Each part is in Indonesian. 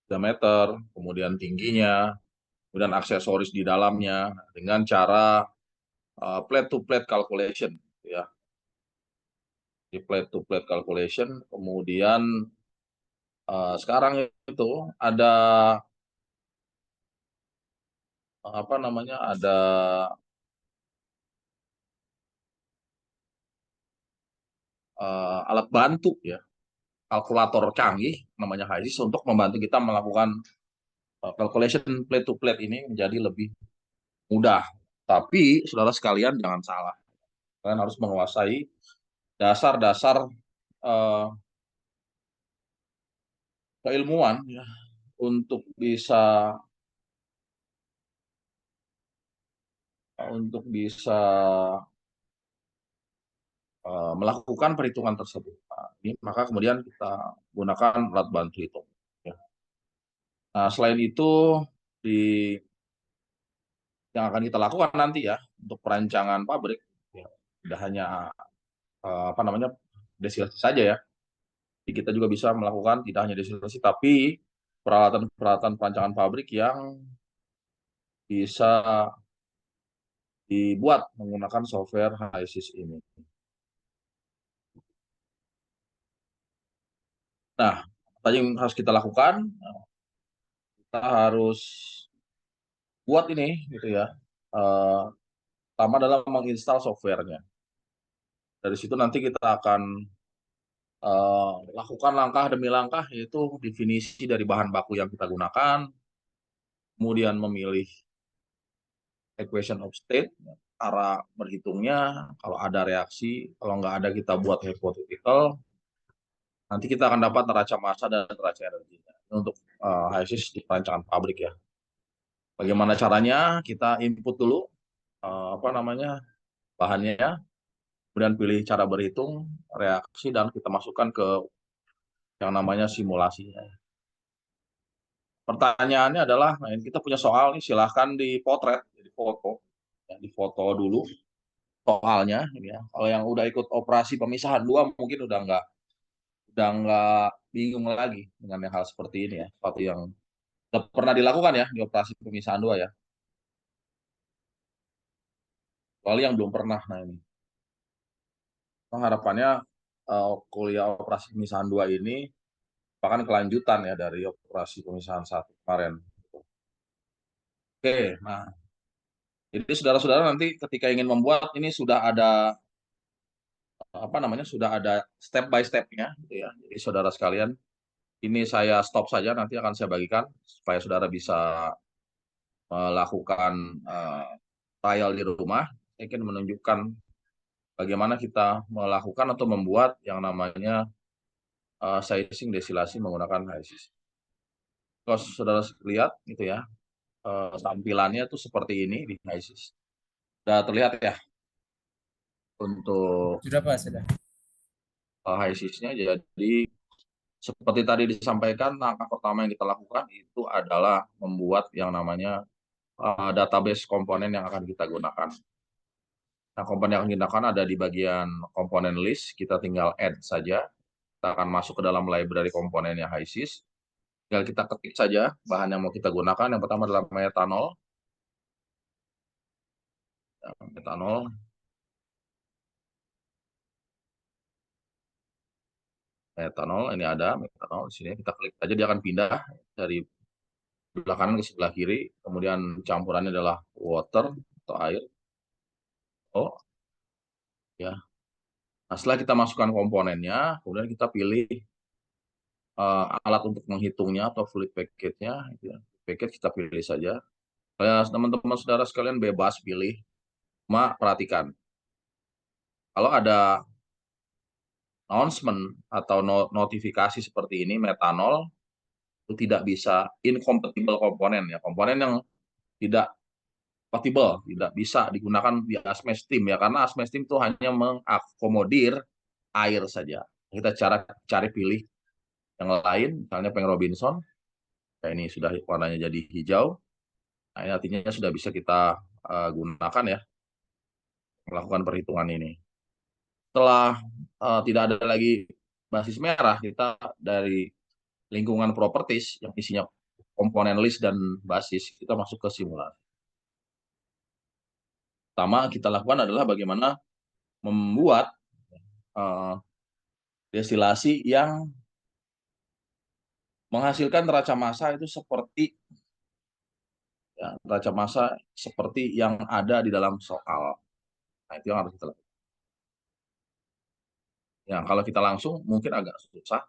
diameter, kemudian tingginya, kemudian aksesoris di dalamnya dengan cara plate to plate calculation, ya. Di plate to plate calculation, kemudian sekarang itu ada apa namanya, ada alat bantu ya, kalkulator canggih namanya HISIS untuk membantu kita melakukan calculation plate to plate ini menjadi lebih mudah. Tapi saudara sekalian jangan salah, kalian harus menguasai dasar-dasar uh, keilmuan ya, untuk bisa melakukan perhitungan tersebut. Nah, maka kemudian kita gunakan alat bantu itu. Ya. Nah, selain itu di yang akan kita lakukan nanti ya untuk perancangan pabrik, ya, tidak hanya apa namanya destilasi saja ya. Jadi kita juga bisa melakukan tidak hanya destilasi, tapi peralatan-peralatan perancangan pabrik yang bisa dibuat menggunakan software HISIS ini. Nah, tadi yang harus kita lakukan, kita harus buat ini gitu ya. Pertama adalah menginstal softwarenya. Dari situ nanti kita akan lakukan langkah demi langkah, yaitu definisi dari bahan baku yang kita gunakan, kemudian memilih equation of state, cara berhitungnya, kalau ada reaksi, kalau nggak ada kita buat hypothetical, nanti kita akan dapat neraca massa dan neraca energinya. Untuk HISIS di perancangan pabrik ya. Bagaimana caranya? Kita input dulu apa namanya bahannya, kemudian pilih cara berhitung, reaksi, dan kita masukkan ke yang namanya simulasinya. Pertanyaannya adalah, nah ini kita punya soal nih, silahkan dipotret, di foto, ya, di foto dulu soalnya. Ini ya. Kalau yang udah ikut operasi pemisahan dua mungkin udah nggak bingung lagi dengan hal seperti ini ya, seperti yang udah pernah dilakukan ya di operasi pemisahan dua ya. Kecuali yang belum pernah, nah ini. Nah, harapannya kuliah operasi pemisahan dua ini bahkan kelanjutan ya dari operasi pemisahan satu kemarin. Oke, nah jadi saudara-saudara nanti ketika ingin membuat ini sudah ada apa namanya sudah ada step by stepnya gitu ya. Jadi saudara sekalian, ini saya stop saja, nanti akan saya bagikan supaya saudara bisa melakukan trial di rumah. Saya ingin menunjukkan bagaimana kita melakukan atau membuat yang namanya sizing destilasi menggunakan HISIS. Kalau saudara lihat gitu ya, tampilannya tuh seperti ini di HISIS. Sudah terlihat ya untuk Sudah Pak, sudah. HISIS-nya. Jadi seperti tadi disampaikan, langkah pertama yang kita lakukan itu adalah membuat yang namanya database komponen yang akan kita gunakan. Nah, komponen yang akan kita gunakan ada di bagian komponen list, kita tinggal add saja. Kita akan masuk ke dalam library komponennya HISIS. Tinggal kita ketik saja bahan yang mau kita gunakan. Yang pertama adalah metanol. Metanol, metanol, ini ada metanol di sini. Kita klik saja, dia akan pindah dari sebelah kanan ke sebelah kiri. Kemudian campurannya adalah water atau air. Oh, ya. Nah, setelah kita masukkan komponennya, kemudian kita pilih alat untuk menghitungnya atau fluid package-nya. Ya. Package kita pilih saja. Teman-teman saudara sekalian bebas pilih. Cuma perhatikan, kalau ada announcement atau notifikasi seperti ini, metanol itu tidak bisa incompatible komponen ya, komponen yang tidak compatible, tidak bisa digunakan di asma steam ya, karena asma steam itu hanya mengakomodir air saja. Kita cari pilih yang lain, misalnya Peng Robinson, ya ini sudah warnanya jadi hijau. Nah, ini artinya sudah bisa kita gunakan ya, melakukan perhitungan ini. Setelah tidak ada lagi basis merah, kita dari lingkungan properties yang isinya komponen list dan basis, kita masuk ke simulasi. Pertama kita lakukan adalah bagaimana membuat destilasi yang menghasilkan neraca massa itu seperti ya, neraca massa seperti yang ada di dalam soal. Nah, itu yang harus kita lakukan. Ya, kalau kita langsung mungkin agak susah.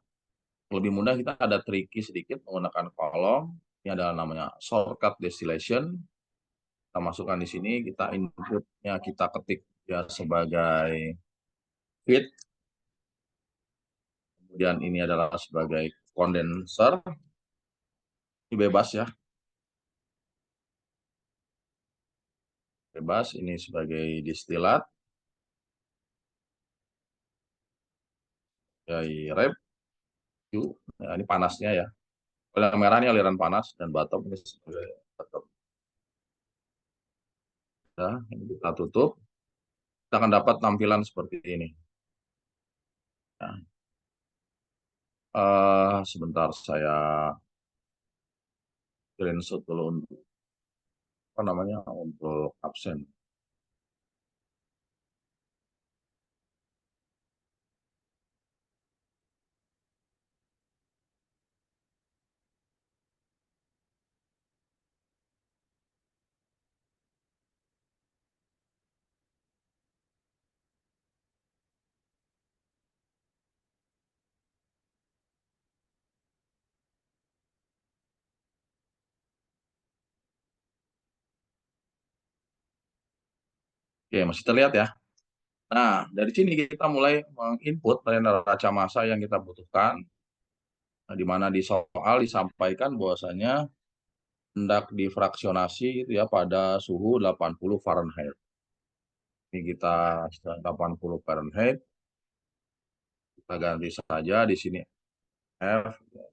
Lebih mudah kita ada tricky sedikit menggunakan kolom. Ini adalah namanya shortcut distillation. Kita masukkan di sini, kita inputnya kita ketik ya sebagai feed. Kemudian ini adalah sebagai condenser. Ini bebas ya. Bebas, ini sebagai distilat. Dari rep. Nah, ini panasnya ya. Kalau yang merah ini aliran panas dan bottom ini sebagai bottom. Nah, ini kita tutup. Kita akan dapat tampilan seperti ini. Nah, sebentar saya screenshot dulu untuk apa namanya untuk absen. Oke, masih terlihat ya. Nah, dari sini kita mulai menginput neraca massa yang kita butuhkan. Nah, di mana di soal disampaikan bahwasanya hendak difraksionasi itu ya pada suhu 80 Fahrenheit. Ini kita 80 Fahrenheit. Kita ganti saja di sini F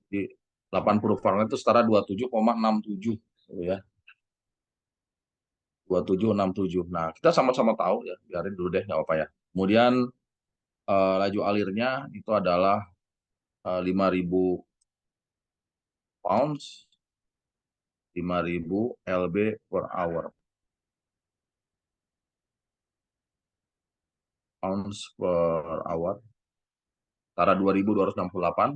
di 80 Fahrenheit itu setara 27,67 gitu ya. 2767. Nah, kita sama-sama tahu ya, biarin dulu deh nggak apa-apa ya. Kemudian laju alirnya itu adalah 5.000 pounds, 5.000 lb per hour. Pounds per hour. Setara 2.268.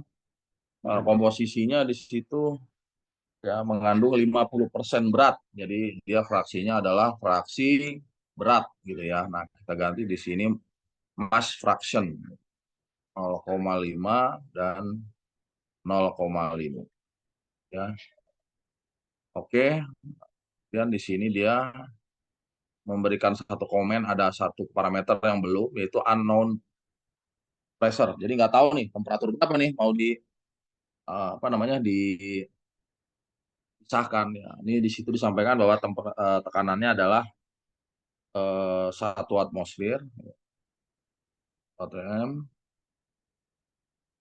Komposisinya di situ ya mengandung 50% berat. Jadi dia fraksinya adalah fraksi berat gitu ya. Nah, kita ganti di sini mass fraction 0,5 dan 0,5 ya. Oke, dan di sini dia memberikan satu komen, ada satu parameter yang belum, yaitu unknown pressure. Jadi nggak tahu nih temperatur berapa nih mau di apa namanya disahkan ya. Ini di situ disampaikan bahwa tekanannya adalah 1 atmosfer atm.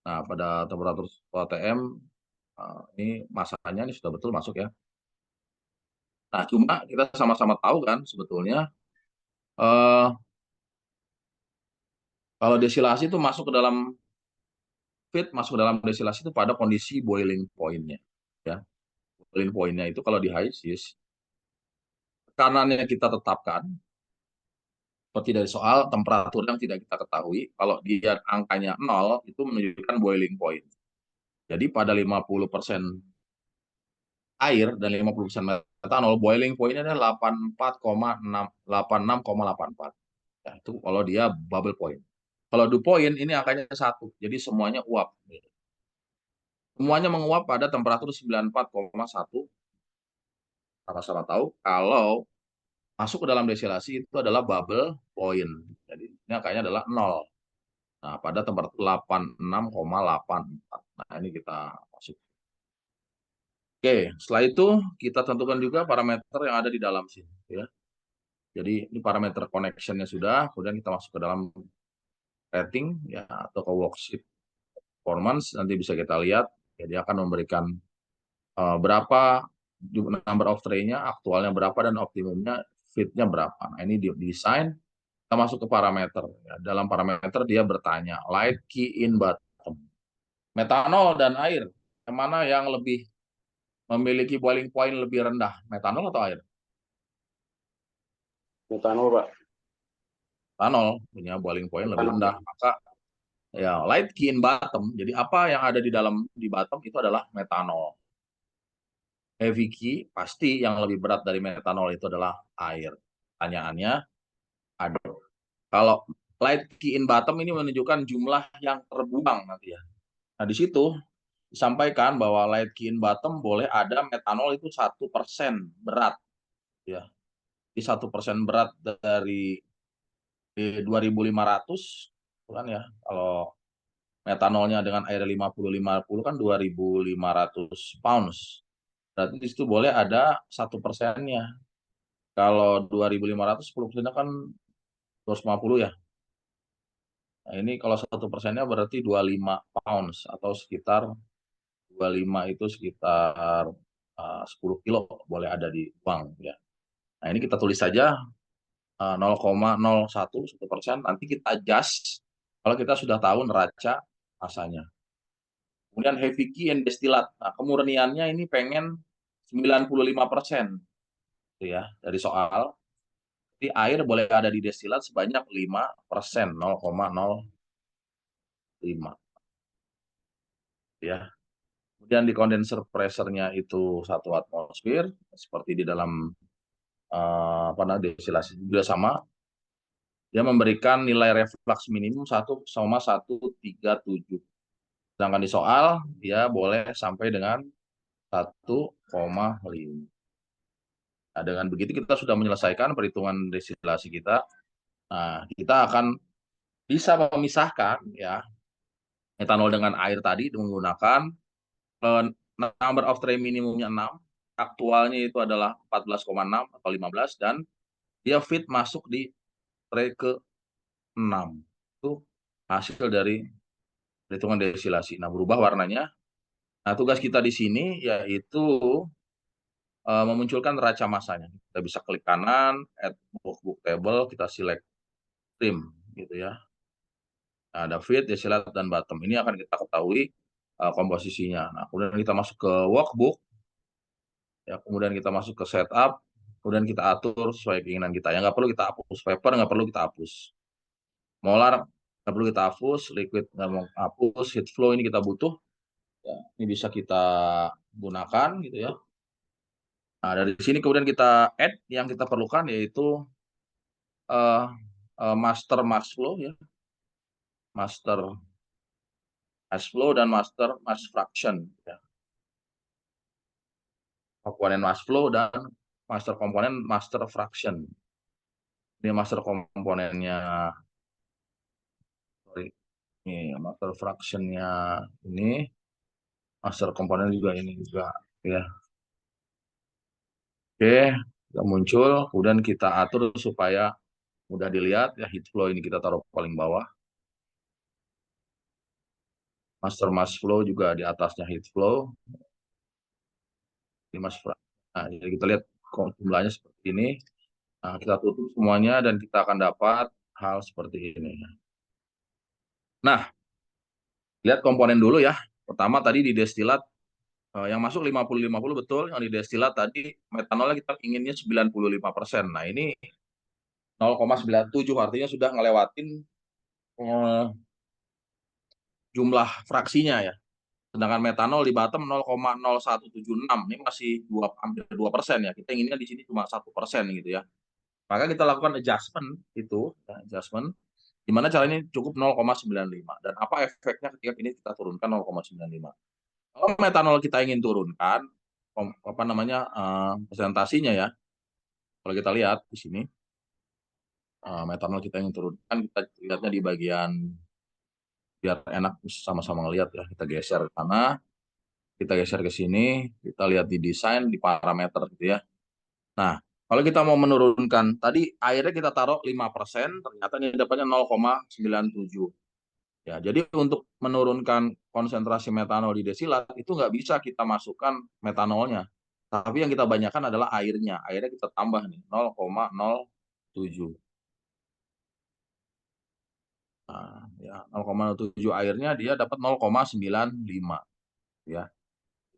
Nah, pada temperatur atm ini masanya ini sudah betul masuk ya. Nah, cuma kita sama-sama tahu kan sebetulnya eh, kalau destilasi itu masuk ke dalam feed, masuk ke dalam destilasi itu pada kondisi boiling point-nya ya. Boiling point-nya itu kalau di high sis tekanannya kita tetapkan seperti dari soal temperatur yang tidak kita ketahui. Kalau dia angkanya 0 itu menunjukkan boiling point. Jadi pada 50% air dan 50% metanol, boiling point-nya adalah 84,684. Ya, itu kalau dia bubble point. Kalau dew point ini angkanya 1, jadi semuanya uap. Semuanya menguap pada temperatur 94,1. Sama-sama tahu kalau masuk ke dalam destilasi itu adalah bubble point. Jadi ini angkanya adalah 0. Nah, pada temperatur 86,84. Nah, ini kita masuk. Oke, setelah itu kita tentukan juga parameter yang ada di dalam sini ya. Jadi ini parameter connection-nya sudah, kemudian kita masuk ke dalam rating ya atau ke worksheet performance, nanti bisa kita lihat ya, dia akan memberikan berapa number of tray-nya, aktualnya berapa dan optimumnya fit-nya berapa. Nah, ini di desain kita masuk ke parameter ya. Dalam parameter dia bertanya light, key, in, bottom. Metanol dan air yang mana yang lebih memiliki boiling point lebih rendah, metanol atau air? Metanol, Pak. Metanol punya boiling point lebih Metanol, rendah, Pak. maka ya light key in bottom. Jadi apa yang ada di dalam di bottom itu adalah metanol. Heavy key pasti yang lebih berat dari metanol itu adalah air. Pertanyaannya, ada kalau light key in bottom ini menunjukkan jumlah yang terbuang nanti ya. Nah di situ disampaikan bahwa light key in bottom boleh ada metanol itu 1% berat ya. Di 1% berat dari 2.500 kan ya. Kalau metanolnya dengan air 50-50 kan 2.500 pounds. Berarti di situ boleh ada 1%-nya. Kalau 2.500, 10%-nya kan 250 ya. Nah, ini kalau 1%-nya berarti 25 pounds atau sekitar 25 itu sekitar 10 kilo boleh ada di uang ya. Nah, ini kita tulis saja 0,01 1%. Nanti kita adjust kalau kita sudah tahu neraca masanya. Kemudian heavy key and destilat. Nah, kemurniannya ini pengen 95% gitu ya dari soal. Jadi air boleh ada di destilat sebanyak 5%, 0,05 ya. Kemudian di condenser pressure-nya itu 1 atmosfer seperti di dalam destilasi juga sama. Dia memberikan nilai reflux minimum 1,137. Sedangkan di soal dia boleh sampai dengan 1,5. Nah, dengan begitu kita sudah menyelesaikan perhitungan destilasi kita. Nah, kita akan bisa memisahkan ya etanol dengan air tadi menggunakan number of tray minimumnya 6, aktualnya itu adalah 14,6 atau 15 dan dia fit masuk di tray ke 6. Itu hasil dari perhitungan destilasi. Nah, berubah warnanya. Nah, tugas kita di sini yaitu memunculkan neraca masanya. Kita bisa klik kanan, add workbook table, kita select trim gitu ya. Nah, ada feed, desilat, dan bottom. Ini akan kita ketahui komposisinya. Nah, kemudian kita masuk ke workbook, ya, kemudian kita masuk ke setup, kemudian kita atur sesuai keinginan kita. Yang nggak perlu kita hapus, paper nggak perlu kita hapus, molar nggak perlu kita hapus, liquid nggak mau hapus, heat flow ini kita butuh. Ya, ini bisa kita gunakan gitu ya. Nah, dari sini kemudian kita add yang kita perlukan yaitu uh, master mass flow ya, master mass flow dan master mass fraction ya. Komponen mass flow dan master komponen master fraction. Ini master komponennya, sorry, ini master fractionnya ini, master komponen juga ini juga ya. Oke, kita muncul, kemudian kita atur supaya mudah dilihat ya. Heat flow ini kita taruh paling bawah, master mass flow juga di atasnya heat flow. Ini mass fraction. Nah, jadi kita lihat jumlahnya seperti ini. Nah, kita tutup semuanya dan kita akan dapat hal seperti ini. Nah, lihat komponen dulu ya. Pertama tadi di destilat yang masuk 50-50 betul, yang di destilat tadi metanolnya kita inginnya 95%. Nah, ini 0,97 artinya sudah ngelewatin jumlah fraksinya ya. Sedangkan metanol di bottom 0,0176 ini masih hampir 2% ya. Kita inginnya di sini cuma 1% gitu ya. Maka kita lakukan adjustment itu, ya, adjustment. Gimana caranya cukup 0,95 dan apa efeknya ketika ini kita turunkan 0,95. Kalau metanol kita ingin turunkan, apa namanya presentasinya ya. Kalau kita lihat di sini metanol kita ingin turunkan, kita lihatnya di bagian biar enak sama-sama ngelihat ya. Kita geser ke sana, kita geser ke sini, kita lihat di desain, di parameter gitu ya. Nah, kalau kita mau menurunkan, tadi airnya kita taruh 5%, ternyata ini dapatnya 0,97. Ya, jadi untuk menurunkan konsentrasi metanol di desilat itu nggak bisa kita masukkan metanolnya. Tapi yang kita banyakkan adalah airnya. Airnya kita tambah nih 0,07. Nah, ya 0,07 airnya dia dapat 0,95 ya.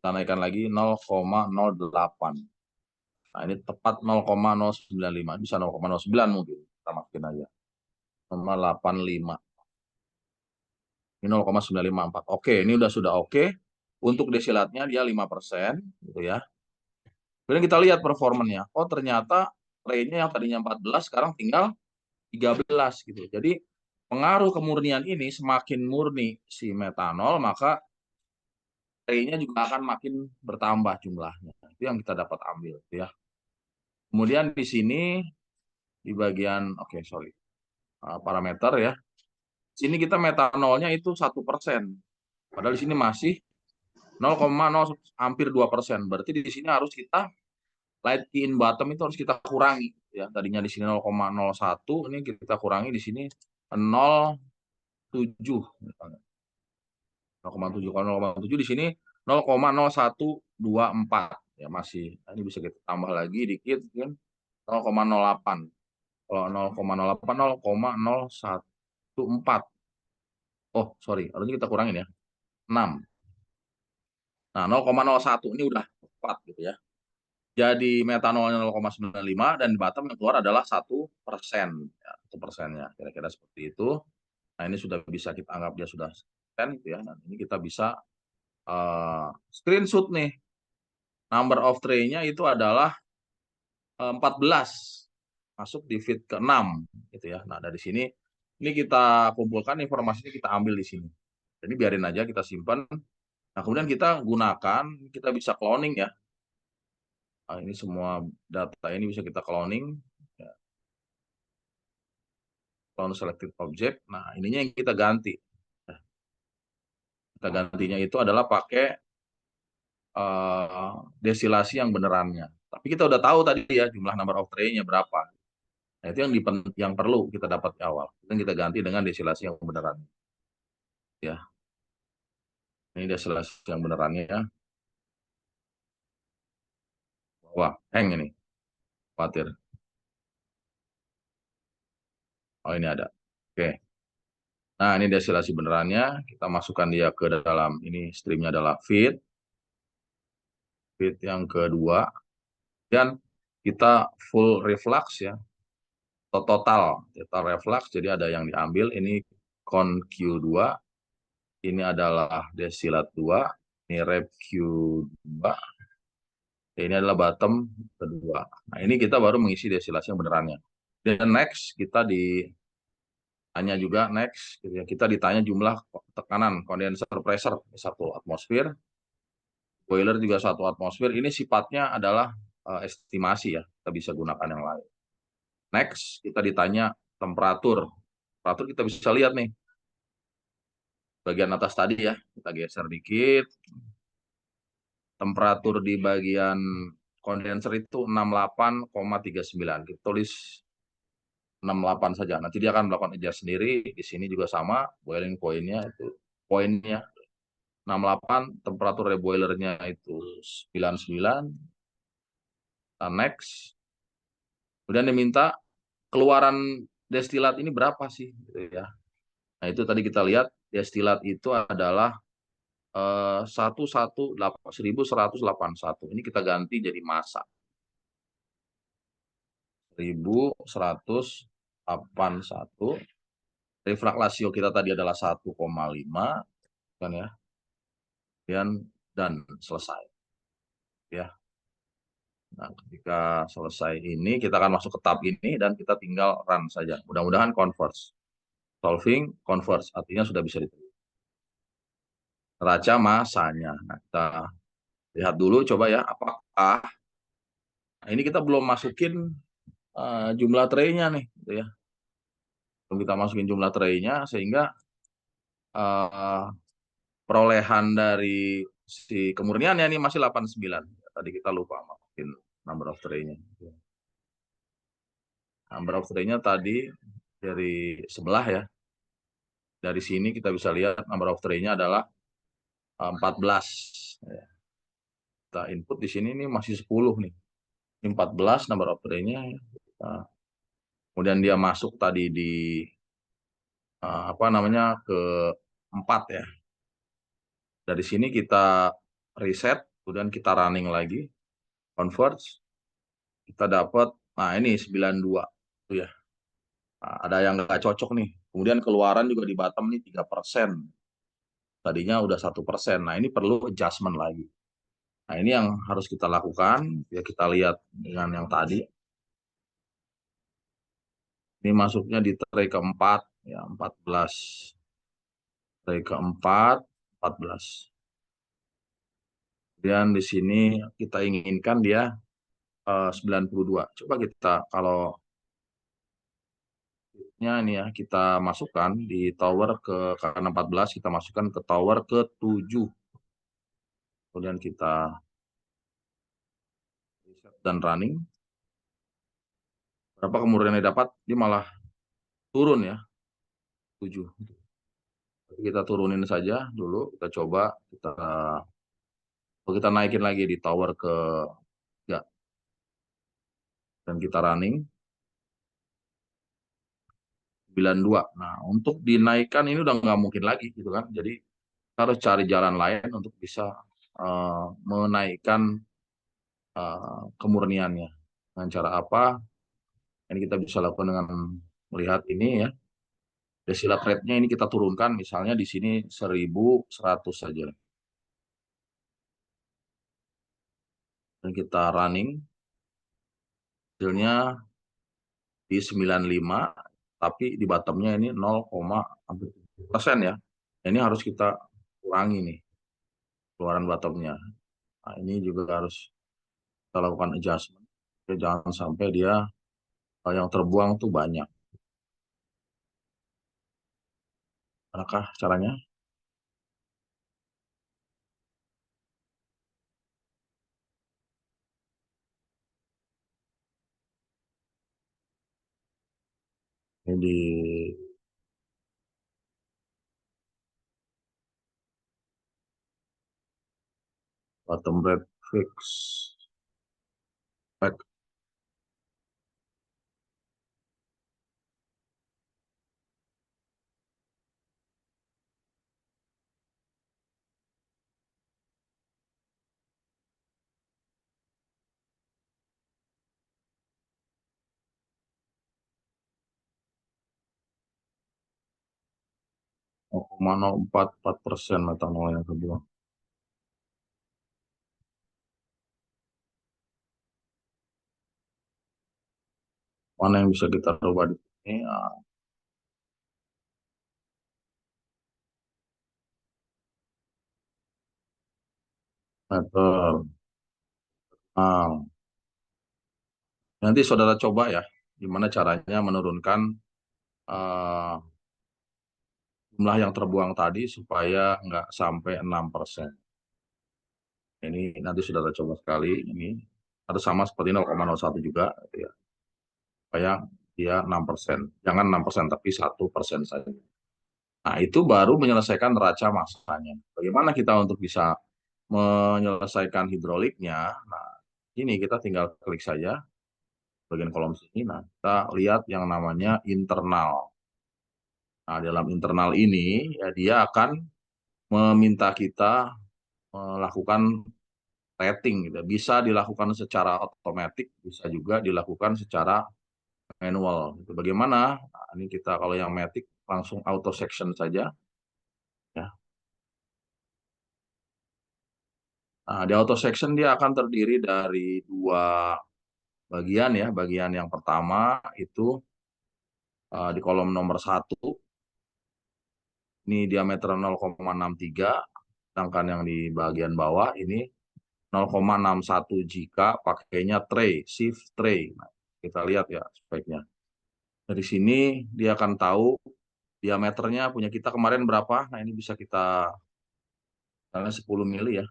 kita naikkan lagi 0,08. Nah, ini tepat 0,095, bisa 0,09 mungkin. Kita masukin aja. 0,85. Ini 0,954. Oke, ini sudah oke. Untuk desilatnya dia 5%, gitu ya. Kemudian kita lihat performanya. Oh, ternyata rate-nya yang tadinya 14 sekarang tinggal 13 gitu. Jadi pengaruh kemurnian ini semakin murni si metanol, maka rate-nya juga akan makin bertambah jumlahnya. Itu yang kita dapat ambil, gitu ya. Kemudian di sini di bagian parameter ya. Sini kita metanolnya itu 1%. Padahal di sini masih 0,0 hampir 2%. Berarti di sini harus kita light key in bottom itu harus kita kurangi ya. Tadinya di sini 0,01, ini kita kurangi di sini 0,7 misalnya. 0,7. Kalau 0,7 di sini 0,0124 ya masih. Nah, ini bisa kita tambah lagi dikit kan 0,08. Kalau 0,08 0,014. Oh, sorry, harusnya kita kurangin ya. 6. Nah, 0,01 ini udah tepat gitu ya. Jadi metanolnya 0,95 dan di bottom yang keluar adalah 1%. Ya, 1%-nya. Kira-kira seperti itu. Nah, ini sudah bisa kita anggap dia sudah 10 gitu ya. Nah, ini kita bisa screenshot nih. Number of tray-nya itu adalah 14. Masuk di feed ke-6 gitu ya. Nah, dari sini ini kita kumpulkan informasinya, kita ambil di sini. Jadi biarin aja kita simpan. Nah, kemudian kita gunakan, kita bisa cloning ya. Nah, ini semua data ini bisa kita cloning. Ya. Clone selected object. Nah, ininya yang kita ganti. Nah, kita gantinya itu adalah pakai desilasi yang benerannya. Tapi kita udah tahu tadi ya jumlah number of tray-nya berapa. Nah, itu yang perlu kita dapat di awal. Dan kita ganti dengan desilasi yang beneran. Ya, ini desilasi yang benerannya ya. Wah, hang ini. Khawatir. Oh, ini ada. Oke. Nah, ini desilasi benerannya. Kita masukkan dia ke dalam, ini streamnya adalah feed. Feed yang kedua. Dan kita full reflux ya. Total reflux. Jadi ada yang diambil. Ini con Q2. Ini adalah desilat 2. Ini rep Q2. Ini adalah bottom kedua. Nah, ini kita baru mengisi destilasi yang benerannya. Dan next, kita ditanya juga next, gitu ya. Kita ditanya jumlah tekanan kondenser pressure 1 atmosfer, boiler juga 1 atmosfer. Ini sifatnya adalah estimasi ya, kita bisa gunakan yang lain. Next, kita ditanya temperatur. Temperatur kita bisa lihat nih, bagian atas tadi ya, kita geser dikit. Temperatur di bagian kondenser itu 68,39. Kita tulis 68 saja. Nanti dia akan melakukan adjust sendiri. Di sini juga sama, boiling point-nya itu poinnya 68, temperatur boilernya itu 99. Nah, next. Kemudian diminta keluaran destilat ini berapa sih gitu ya. Nah, itu tadi kita lihat destilat itu adalah 1181. Ini kita ganti jadi massa. 1181. Reflux rasio kita tadi adalah 1,5 kan ya. Dan selesai. Ya. Nah, ketika selesai ini kita akan masuk ke tab ini dan kita tinggal run saja. Mudah-mudahan converse. Solving converse artinya sudah bisa diterima. Neraca masanya. Nah, kita lihat dulu coba ya apakah ini kita belum masukin jumlah tray-nya nih gitu ya. Belum kita masukin jumlah tray-nya sehingga perolehan dari si kemurniannya ini masih 89. Tadi kita lupa masukin number of tray-nya. Number of tray-nya tadi dari sebelah ya. Dari sini kita bisa lihat number of tray-nya adalah 14. Kita input di sini ini masih 10 nih. Ini 14 number of tray-nya. Kemudian dia masuk tadi di ke 4 ya. Dari sini kita reset kemudian kita running lagi, converge, kita dapat, nah ini 92 tuh ya. Nah, ada yang nggak cocok nih. Kemudian keluaran juga di bottom nih 3%. Tadinya udah 1%. Nah ini perlu adjustment lagi. Nah ini yang harus kita lakukan. Ya kita lihat dengan yang tadi. Ini masuknya di tray keempat, ya 14. Tray keempat, 14. Kemudian di sini kita inginkan dia 92. Coba kita kalau ini ya kita masukkan di tower ke karena 14 kita masukkan ke tower ke 7. Kemudian kita reset dan running. Berapa kemudian yang dapat? Dia malah turun ya, 7. Kita turunin saja dulu, kita coba kita naikin lagi di tower ke 3 dan kita running 92. Nah, untuk dinaikkan ini udah nggak mungkin lagi gitu kan. Jadi kita harus cari jalan lain untuk bisa menaikkan kemurniannya. Dengan cara apa? Ini kita bisa lakukan dengan melihat ini ya. Desilat rate-nya ini kita turunkan, misalnya di sini 1100 saja. Dan kita running, hasilnya di 95, tapi di bottomnya ini 0,7% ya. Ini harus kita kurangi nih, keluaran bottomnya. Nah, ini juga harus kita lakukan adjustment. Jangan sampai dia yang terbuang tuh banyak. Adakah caranya? Ini di bottom red fix. Back. 0,044% metanol yang terbuang. Mana yang bisa kita coba di sini? Meter. Nah, nanti saudara coba ya, gimana caranya menurunkan uh, jumlah yang terbuang tadi supaya nggak sampai 6%. Ini nanti saudara coba sekali, ini harus sama seperti 0,01 juga, gitu ya, supaya dia 6%. Jangan 6%, tapi 1% saja. Nah, itu baru menyelesaikan neraca masanya. Bagaimana kita untuk bisa menyelesaikan hidroliknya? Nah, ini kita tinggal klik saja bagian kolom sini. Nah, kita lihat yang namanya internal. Nah, dalam internal ini ya dia akan meminta kita melakukan rating gitu. Bisa dilakukan secara otomatis, bisa juga dilakukan secara manual. Gitu. Bagaimana? Nah, ini kita kalau yang matic langsung auto section saja ya. Nah, di auto section dia akan terdiri dari dua bagian ya. Bagian yang pertama itu di kolom nomor 1 ini diameter 0,63, sedangkan yang di bagian bawah ini 0,61 jika pakainya tray, shift tray. Nah, kita lihat ya speknya. Dari sini dia akan tahu diameternya punya kita kemarin berapa. Nah, ini bisa kita misalnya 10 mili ya.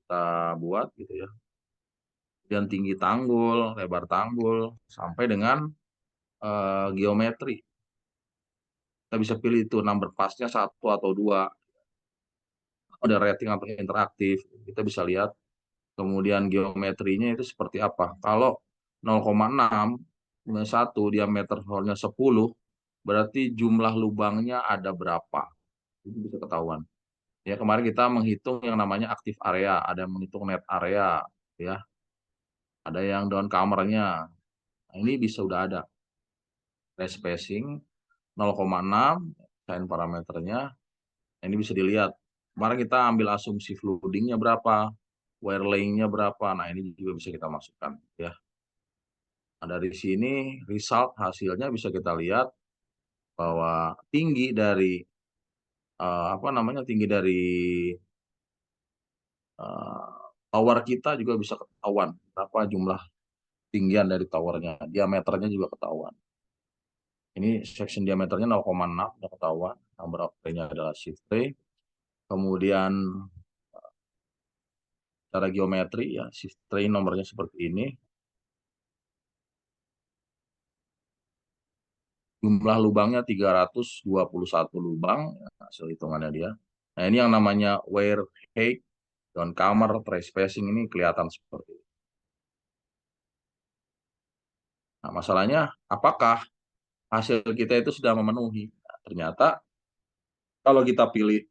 Kita buat gitu ya. Dan tinggi tanggul, lebar tanggul sampai dengan geometri. Kita bisa pilih itu number passnya 1 atau 2. Ada rating atau interaktif. Kita bisa lihat kemudian geometrinya itu seperti apa. Kalau 0,6 1 diameter hole-nya 10, berarti jumlah lubangnya ada berapa. Itu bisa ketahuan. Ya, kemarin kita menghitung yang namanya active area, ada yang menghitung net area, ya, ada yang down comernya. Nah, ini bisa udah ada trace spacing 0,6 sign parameternya. Nah, ini bisa dilihat. Kemarin kita ambil asumsi floodingnya berapa, wear laying-nya berapa. Nah, ini juga bisa kita masukkan, ya. Nah, dari sini result hasilnya bisa kita lihat bahwa tinggi dari apa namanya, tinggi dari eh, tower kita juga bisa ketahuan berapa jumlah tinggian dari towernya, diameternya juga ketahuan. Ini section diameternya 0,6 udah ketahuan, number of tray-nya adalah shift tray. Kemudian cara geometri ya, shift tray nomornya seperti ini. Jumlah lubangnya 321 lubang, ya, hasil hitungannya dia. Nah, ini yang namanya wear height, down comer, tray spacing ini kelihatan seperti ini. Nah, masalahnya apakah hasil kita itu sudah memenuhi? Nah, ternyata kalau kita pilih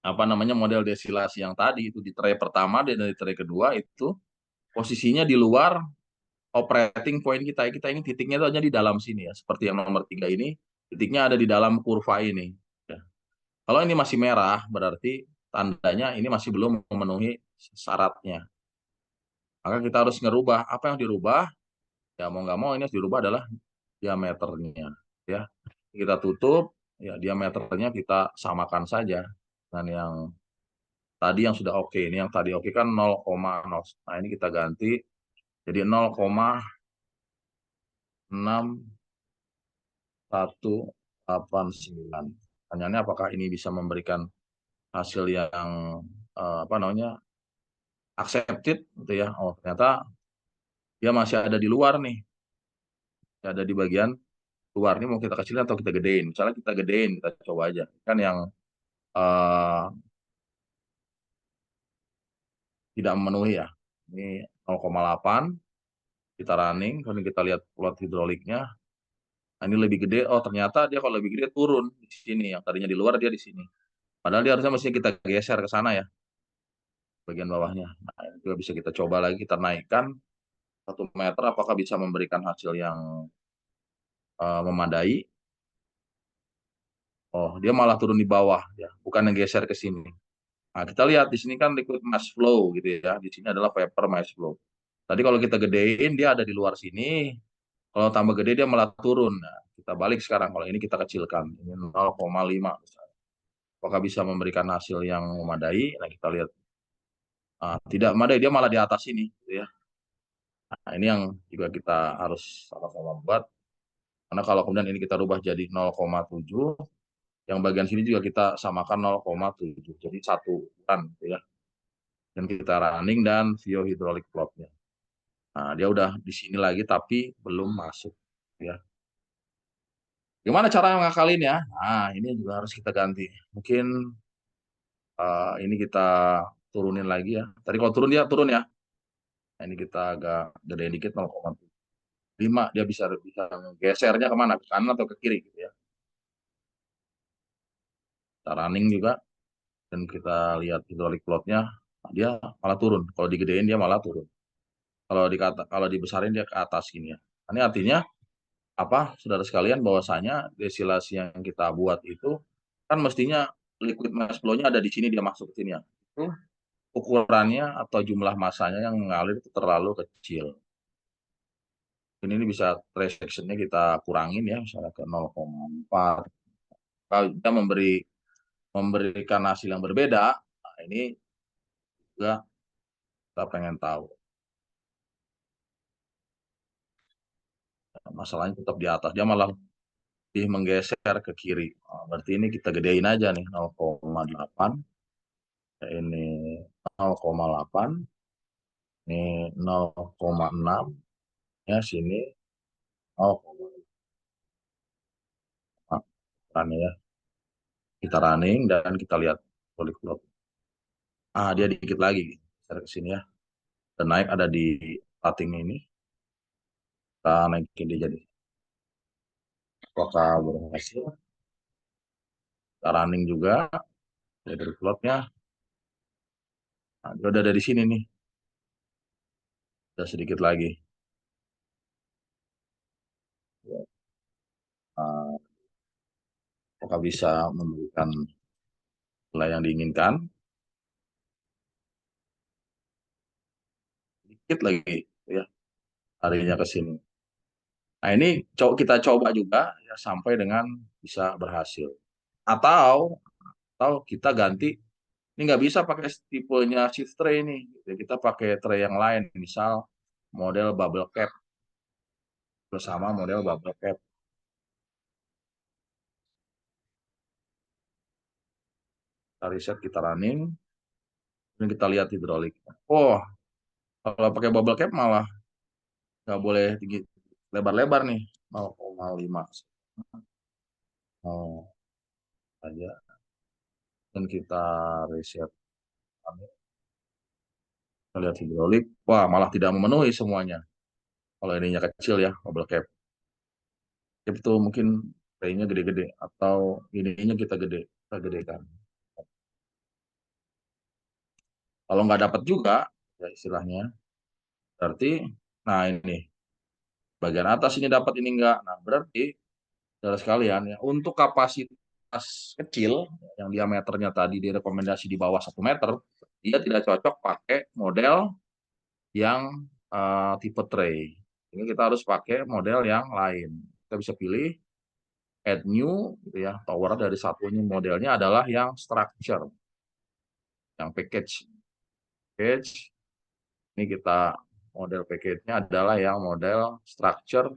apa namanya model desilasi yang tadi itu di tray pertama dan di tray kedua itu posisinya di luar operating point kita. Kita ini titiknya itu hanya di dalam sini ya. Seperti yang nomor 3 ini, titiknya ada di dalam kurva ini. Ya. Kalau ini masih merah, berarti tandanya ini masih belum memenuhi syaratnya. Maka kita harus ngerubah. Apa yang dirubah? Ya mau nggak mau ini harus dirubah adalah diameternya. Ya, kita tutup, ya diameternya kita samakan saja dengan yang tadi yang sudah oke. Ini yang tadi oke kan 0,0. Nah ini kita ganti jadi 0,6189. Pertanyaannya apakah ini bisa memberikan hasil yang apa namanya accepted gitu ya. Oh ternyata dia masih ada di luar nih. Ada di bagian luar nih, mau kita kecilin atau kita gedein. Misalnya kita gedein, kita coba aja. Kan yang uh, tidak memenuhi ya. Ini 0,8 kita running, kemudian kita lihat plot hidroliknya. Nah, ini lebih gede. Oh, ternyata dia kalau lebih gede turun di sini. Yang tadinya di luar dia di sini. Padahal dia harusnya mesti kita geser ke sana ya, bagian bawahnya. Nah, ini juga bisa kita coba lagi, kita naikkan 1 meter. Apakah bisa memberikan hasil yang memadai? Oh, dia malah turun di bawah ya, bukan yang geser ke sini. Nah, kita lihat di sini kan liquid mass flow gitu ya. Di sini adalah vapor mass flow. Tadi kalau kita gedein dia ada di luar sini. Kalau tambah gede dia malah turun. Nah, kita balik sekarang. Kalau ini kita kecilkan. Ini 0,5 misalnya. Apakah bisa memberikan hasil yang memadai? Nah, kita lihat. Tidak memadai, dia malah di atas ini. Gitu ya. Nah, ini yang juga kita harus sama-sama buat. Karena kalau kemudian ini kita rubah jadi 0,7, yang bagian sini juga kita samakan 0,7. Jadi satu kan, gitu ya. Dan kita running dan view hydraulic plotnya. Nah, dia udah di sini lagi tapi belum masuk. Ya. Gimana cara ngakalin ya? Nah, ini juga harus kita ganti. Mungkin ini kita turunin lagi ya. Tadi kalau turun dia turun ya. Nah, ini kita agak gedein dikit 0,5. Dia bisa bisa gesernya kemana? Ke kanan atau ke kiri gitu ya. Kita running juga dan kita lihat hydraulic plotnya. Nah, dia malah turun. Kalau digedein dia malah turun. Kalau dibesarin dia ke atas gini ya. Ini artinya apa, saudara sekalian, bahwasanya desilasi yang kita buat itu kan mestinya liquid mass flow-nya ada di sini, dia masuk ke sini ya. Itu ukurannya atau jumlah masanya yang mengalir itu terlalu kecil. Ini bisa trace section-nya kita kurangin ya, misalnya ke 0,4. Kalau kita memberikan hasil yang berbeda, nah ini juga kita pengen tahu. Masalahnya tetap di atas, dia malah lebih menggeser ke kiri. Nah, berarti ini kita gedein aja nih 0,8. Ini 0,8, ini 0,6, ya sini 0,8 ya. Kita running dan kita lihat balik plot. Dia dikit lagi, kita ke sini ya. Dan naik ada di cutting ini. Kita naikin dia jadi. Apakah berhasil? Kita running juga. Ya, dari plotnya, nah, dia udah dari sini nih, udah sedikit lagi. Ya, apakah bisa memberikan nilai yang diinginkan? Sedikit lagi, ya, harinya ke sini. Nah, ini kita coba juga ya sampai dengan bisa berhasil. Atau kita ganti, ini nggak bisa pakai tipenya shift tray ini. Kita pakai tray yang lain, misal model bubble cap bersama model bubble cap. Kita riset, kita running, dan kita lihat hidrolik. Oh, kalau pakai bubble cap malah nggak boleh tinggi lebar-lebar nih, 0,5 oh, aja. Dan kita riset, kita lihat hidrolik, wah malah tidak memenuhi semuanya. Kalau ininya kecil ya, bubble cap. Cap itu mungkin kayaknya gede-gede, atau ininya kita gedekan. Kalau nggak dapat juga, ya istilahnya, berarti, nah ini, bagian atas ini dapat, ini enggak. Nah, berarti, saudara sekalian, ya, untuk kapasitas kecil, yang diameternya tadi direkomendasi di bawah 1 meter, dia tidak cocok pakai model yang tipe tray. Ini kita harus pakai model yang lain. Kita bisa pilih add new, gitu ya. Tower dari satunya modelnya adalah yang structure, yang package. Package. Ini kita model package-nya adalah yang model structure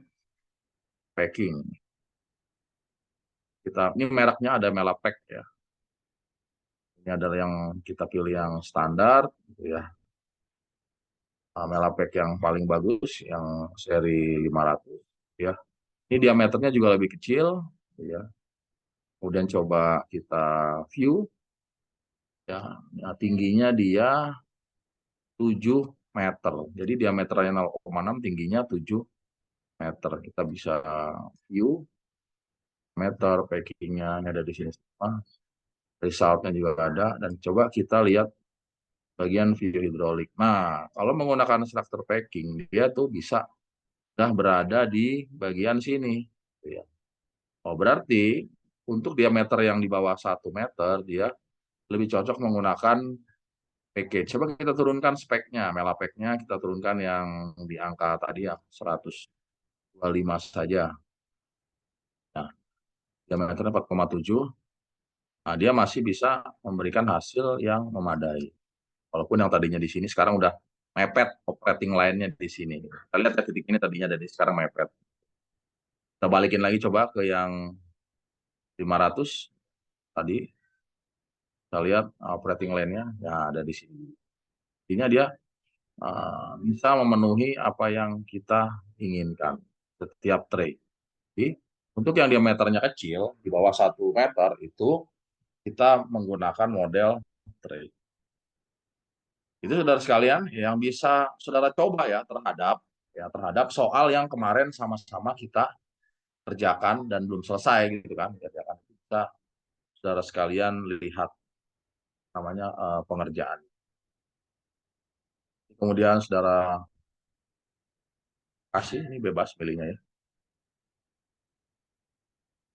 packing. Ini mereknya ada Melapack ya. Ini adalah yang kita pilih yang standar, gitu ya. Melapack yang paling bagus, yang seri 500 ya. Ini diameternya juga lebih kecil, gitu ya. Kemudian coba kita view, ya. Nah, tingginya dia 7 meter. Jadi diameternya 0,6, tingginya 7 meter. Kita bisa view meter, packingnya ini ada di sini semua. Resultnya juga ada. Dan coba kita lihat bagian video hidrolik. Nah, kalau menggunakan struktur packing, dia tuh bisa sudah berada di bagian sini. Ya. Oh, berarti untuk diameter yang di bawah 1 meter, dia lebih cocok menggunakan package. Coba kita turunkan speknya, Melapack-nya kita turunkan yang di angka tadi ya, 125 saja. Nah, diameternya 4,7. Nah, dia masih bisa memberikan hasil yang memadai. Walaupun yang tadinya di sini sekarang udah mepet operating line-nya di sini. Kita lihat ya, titik ini tadinya dari sekarang mepet. Kita balikin lagi coba ke yang 500 tadi. Kita lihat operating line-nya ya ada di sini. Intinya dia bisa memenuhi apa yang kita inginkan setiap tray. Jadi, untuk yang diameternya kecil di bawah 1 meter itu kita menggunakan model tray. Itu saudara sekalian yang bisa saudara coba ya terhadap soal yang kemarin sama-sama kita kerjakan dan belum selesai gitu kan. Kita saudara sekalian lihat namanya pengerjaan. Kemudian saudara kasih, ini bebas pilihnya ya.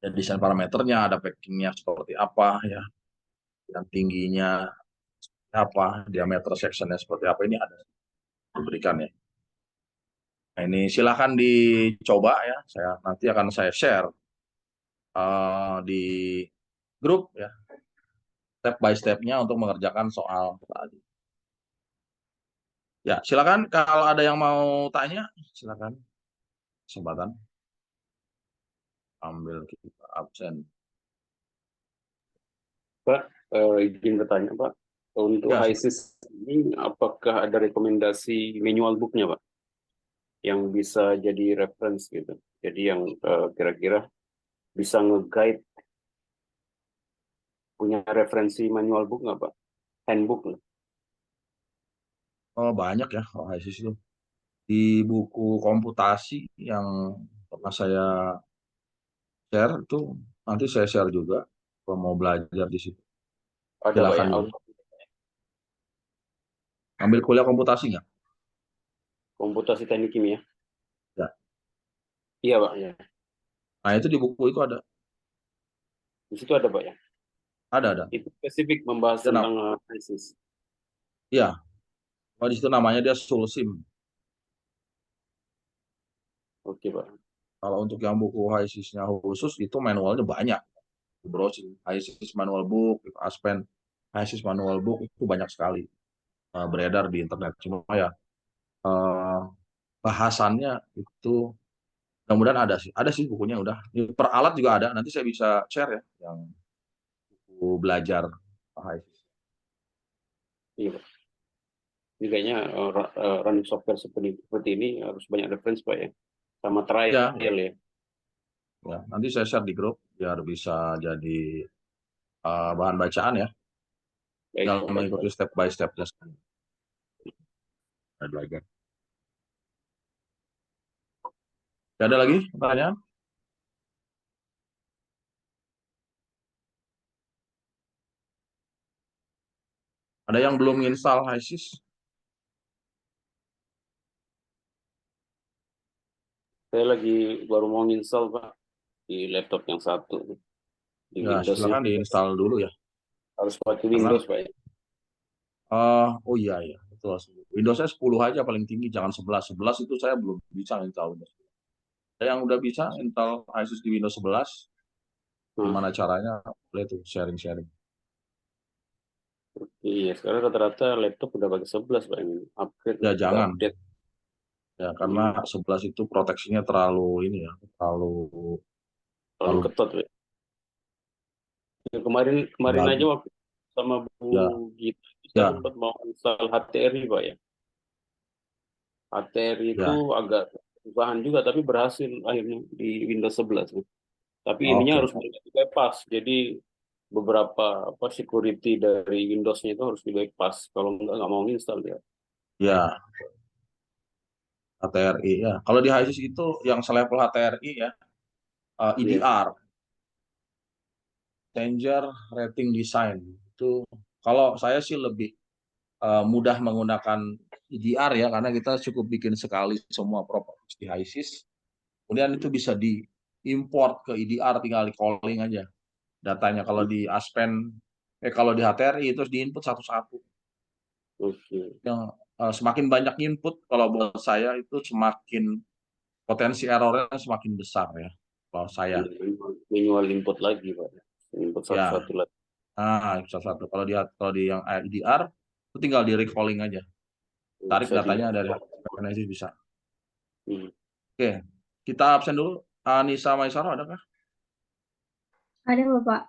Dan desain parameternya, ada packingnya seperti apa ya, dan tingginya apa, diameter sectionnya seperti apa, ini ada diberikan ya. Nah, ini silahkan dicoba ya. Nanti akan saya share di grup ya, step by stepnya untuk mengerjakan soal tadi. Ya, silakan kalau ada yang mau tanya, silakan. Kesempatan ambil kita absen. Pak, izin bertanya Pak, untuk Ya, HISIS ini apakah ada rekomendasi manual booknya Pak, yang bisa jadi reference gitu, jadi yang kira-kira bisa nge-guide, punya referensi manual book nggak Pak, handbook lah. oh banyak ya OSIS itu. Di buku komputasi yang pernah saya share itu, nanti saya share juga kalau mau belajar di situ. Ada Pak ya, Silakan dulu. Ambil kuliah komputasi nggak? komputasi teknik kimia. Ya. Iya Pak ya. Nah itu di buku itu ada. Di situ ada Pak ya. Ada. Itu spesifik membahas Dia tentang ISIS. iya. Oh, di situ namanya dia Sulsim. Oke Pak. Kalau untuk yang buku HISIS-nya khusus itu manualnya banyak. Browsing HISIS manual book, Aspen HISIS manual book itu banyak sekali beredar di internet. Cuma ya eh, bahasannya itu mudah-mudahan ada sih bukunya udah. Per alat juga ada. Nanti saya bisa share ya yang buku belajar HISIS. Iya Pak. Jadi kayaknya running software seperti ini harus banyak reference Pak ya. Sama Ya, trial ya. ya. Nanti saya share di grup biar bisa jadi bahan bacaan ya. Baik Dalam Pak, baik Pak. mengikuti step by step-nya. Ada lagi. Ada lagi pertanyaan? Ada yang belum install HISIS? Saya lagi baru mau install Pak di laptop yang satu di Ya, Windowsnya silakan diinstal dulu ya. harus pakai Karena Windows Pak ya. oh iya ya, betul. Windows saya 10 aja paling tinggi, jangan 11. 11 itu saya belum bisa install Windows. Ada yang udah bisa install HISIS di Windows 11, Nah, gimana caranya? Boleh tuh sharing-sharing. iya sekarang rata-rata laptop udah pakai 11 Pak ini. Upgrade Ya udah jangan, update. ya karena Hmm, 11 itu proteksinya terlalu ini ya, terlalu terlalu terlalu ketat Pak. Ya, kemarin kemarin aja terlalu waktu sama Bu ya Gita kita ya sempat mau install HTRI Pak ya. HTRI itu ya. agak bahan juga tapi berhasil akhirnya di Windows 11. Tapi ininya Oke. harus bypass. Jadi beberapa apa security dari Windows-nya itu harus di bypass. Kalau nggak mau install ya. Ya, HTRI ya. Kalau di HISIS itu yang selevel HTRI ya, Iya. EDR, Danger Rating Design. Itu kalau saya sih lebih mudah menggunakan EDR ya karena kita cukup bikin sekali semua properties di HISIS. Kemudian itu bisa diimport ke EDR, tinggal di calling aja datanya. Kalau di Aspen, kalau di HTRI terus diinput satu-satu. Oke. Yang semakin banyak input, kalau buat saya itu semakin potensi errornya semakin besar ya. Kalau saya, Iya, manual input lagi Pak. Input ya, satu-satu lagi. salah satu. Kalau di yang EDR itu tinggal di recalling aja, tarik Bisa di datanya dari HISIS bisa. hmm. Oke, kita absen dulu. Anissa Maisaro adakah? Ada Bapak.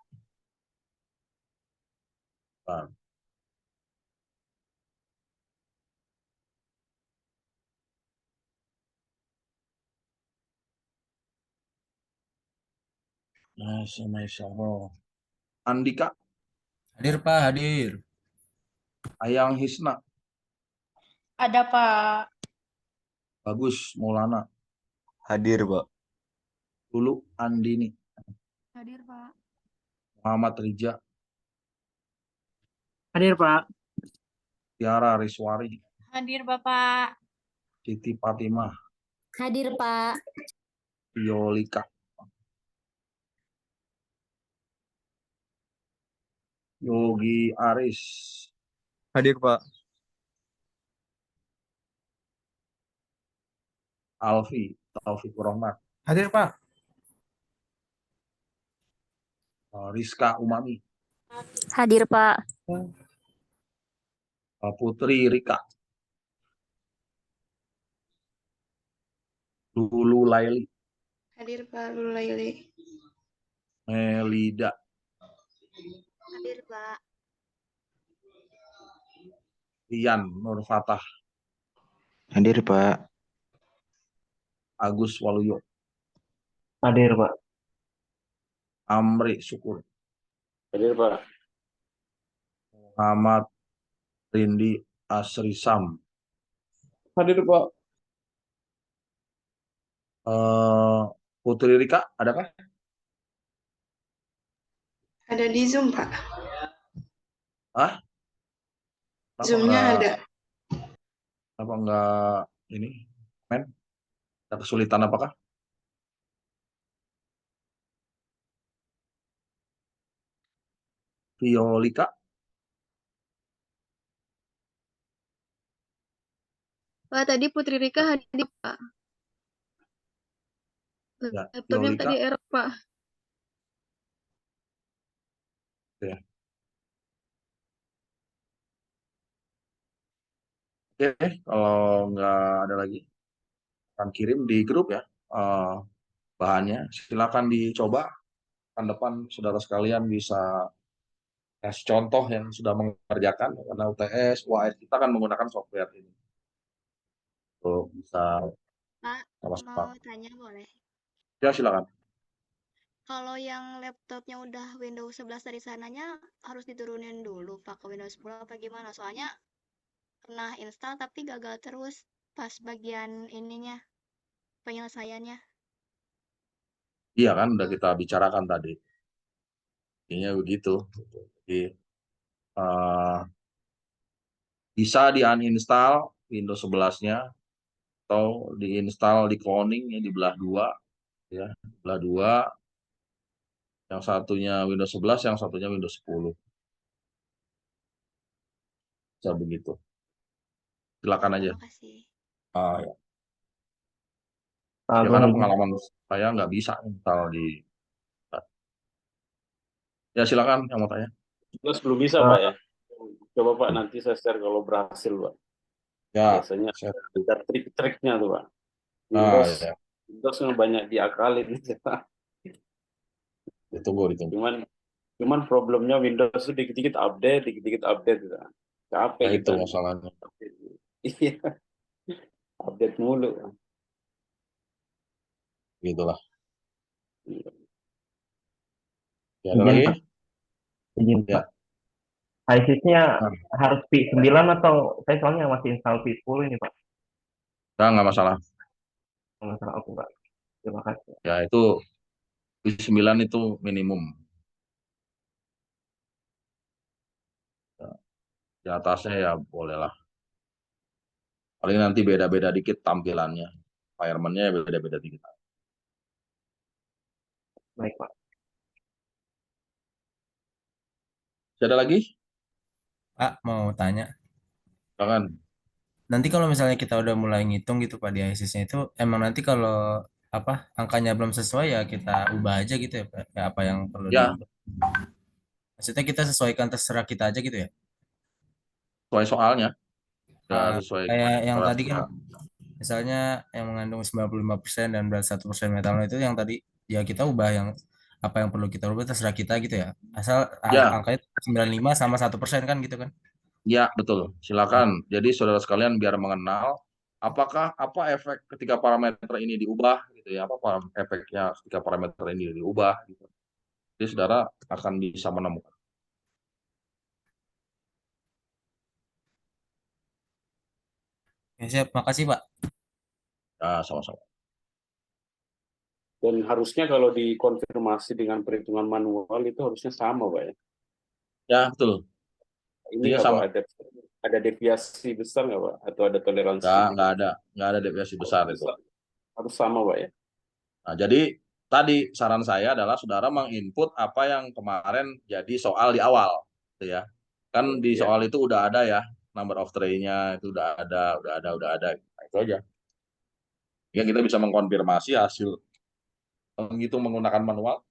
Nah, Anissa Maisaro. Andika, Hadir Pak, hadir. Ayang Hisna, Ada Pak. Bagus Maulana, Hadir Pak. Lulu Andini, Hadir Pak. Muhammad Rija, Hadir Pak. Tiara Riswari, Hadir Bapak. Siti Fatimah, Hadir Pak. Yolika, Yogi Aris, Hadir Pak. Alfi, Taufik Rahmat, Hadir Pak. Rizka Umami, Hadir Pak. Putri Rika, Lulu Laili, Hadir Pak Lulaili. Melida, Hadir Pak. Rian Nur Fatah, Hadir Pak. Agus Waluyo, Hadir Pak. Amri Syukur, Hadir Pak. Muhammad Rindi Asri Sam, Hadir Pak. Putri Rika, adakah? Ada di Zoom Pak. Ah, kenapa Zoom-nya nggak, ada. kenapa nggak ini, men? Ada kesulitan apakah? Violika, Pak, tadi Putri Rika hadir, Pak. ya, Laptopnya Violika, tadi error, Pak. ya. Oke, kalau nggak ada lagi, akan kirim di grup ya bahannya. Silakan dicoba. Kan depan saudara sekalian bisa kasih contoh yang sudah mengerjakan karena UTS, UAS kita kan menggunakan software ini. Untuk bisa Pak, sama-sama. mau tanya boleh? Ya silakan. Kalau yang laptopnya udah Windows 11 dari sananya harus diturunin dulu Pak ke Windows 10 apa gimana? Soalnya pernah install tapi gagal terus pas bagian ininya, penyelesaiannya. Iya kan udah kita bicarakan tadi. Intinya begitu. Jadi eh, bisa di uninstall Windows 11-nya atau diinstal di cloning ya, dibelah dua ya, dibelah dua, yang satunya Windows 11, yang satunya Windows 10. Bisa begitu. Oh, Silakan aja. makasih. Ya. Pak Ya Agung karena izin. pengalaman saya nggak bisa install di. Ya silakan yang mau tanya. Plus belum bisa Pak Eh, ya. Coba Pak nanti saya share kalau berhasil Pak. Ya, Biasanya saya, ada trik-triknya tuh Pak. nah Windows ya, Windows nggak banyak diakalin. ditunggu, ditunggu. Cuman cuman problemnya Windows itu dikit-dikit update gitu. Capek Ya itu kita. masalahnya. Iya, update mulu. Gitulah. Ya ada izin lagi? Pak, izin Pak. Ya. ISIS-nya Nah, harus P9 atau saya soalnya masih install P10 ini Pak. nggak masalah. Kalau nggak salah aku Pak. Terima kasih. Ya itu i9 itu minimum. Ya, di atasnya ya bolehlah. Paling nanti beda-beda dikit tampilannya. Environment-nya ya beda-beda dikit. Baik Pak. Ada lagi? Pak, mau tanya. Jangan. Nanti kalau misalnya kita udah mulai ngitung gitu Pak di ISIS-nya itu, emang nanti kalau apa angkanya belum sesuai ya kita ubah aja gitu ya Pak. Ya, apa yang perlu Ya, diubah. Maksudnya kita sesuaikan terserah kita aja gitu ya. sesuai soalnya. Ya, Eh, sesuai kayak yang kelas tadi kan kita. misalnya yang mengandung 95% dan berat 1% metanol itu yang tadi ya kita ubah yang apa yang perlu kita ubah terserah kita gitu ya. Asal Ya, angkanya 95 sama 1% kan gitu kan. ya betul. Silakan. Jadi saudara sekalian biar mengenal apakah apa efek ketika parameter ini diubah gitu ya. Apa efeknya ketika parameter ini diubah gitu. Jadi saudara akan bisa menemukan. Ya, siap, makasih Pak. Ya, sama-sama. Dan harusnya kalau dikonfirmasi dengan perhitungan manual itu harusnya sama Pak ya. Ya, betul. Ini Dia nggak Pak sama. ada deviasi besar nggak Pak? Atau ada toleransi? Nggak ada deviasi besar itu. Harus sama Pak ya. Nah, jadi tadi saran saya adalah saudara menginput apa yang kemarin jadi soal di awal, gitu ya. Kan di Ya. soal itu udah ada ya, number of tray-nya itu udah ada. Nah, itu aja. Ya kita bisa mengkonfirmasi hasil menghitung menggunakan manual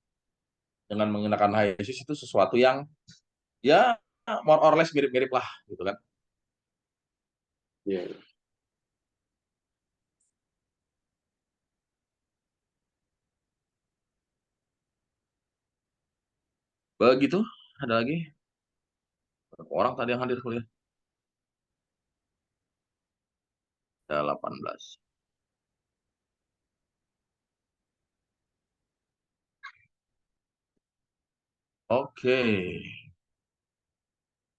dengan menggunakan HiSys itu sesuatu yang ya more or less mirip-mirip lah, gitu kan. Ya. Begitu. Ada lagi berapa orang tadi yang hadir kuliah? Ada 18. Oke.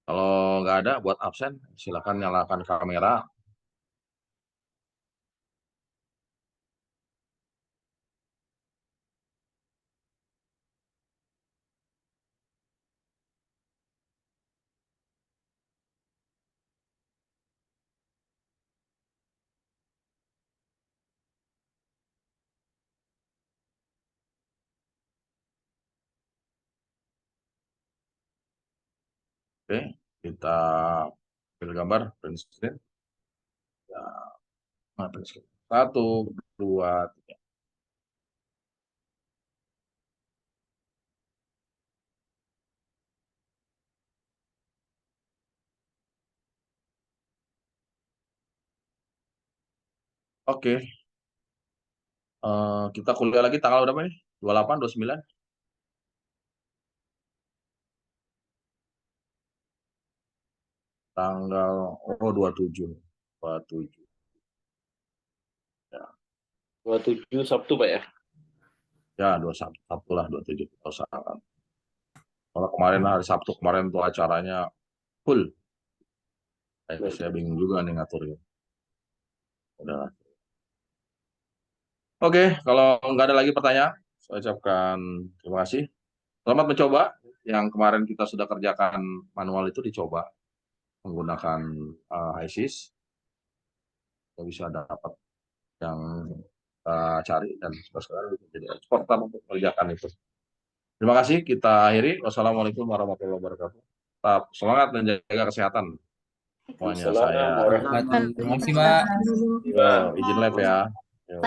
Kalau nggak ada buat absen, silakan nyalakan kamera. Oke, kita ambil gambar print screen. Ya, print screen. 1, 2, 3. Oke. Kita kuliah lagi tanggal berapa nih? 28, 29? Tanggal 27. 27. Ya, 27 Sabtu, Pak ya? ya 21 Sabtu lah, 27 kita usahakan. Kalau kemarin hari Sabtu kemarin tuh acaranya full. Saya bingung juga nih ngaturnya. Udah. Oke, kalau nggak ada lagi pertanyaan, saya ucapkan terima kasih. Selamat mencoba. Yang kemarin kita sudah kerjakan manual itu dicoba menggunakan HiSys. Kita bisa dapat yang cari dan sekarang jadi eksportan untuk mengerjakan itu. Terima kasih. Kita akhiri. Wassalamualaikum warahmatullahi wabarakatuh. Tetap semangat dan jaga kesehatan. Semuanya saya Assalamualaikum warahmatullahi Terima kasih, Pak. izin live ya. Yo.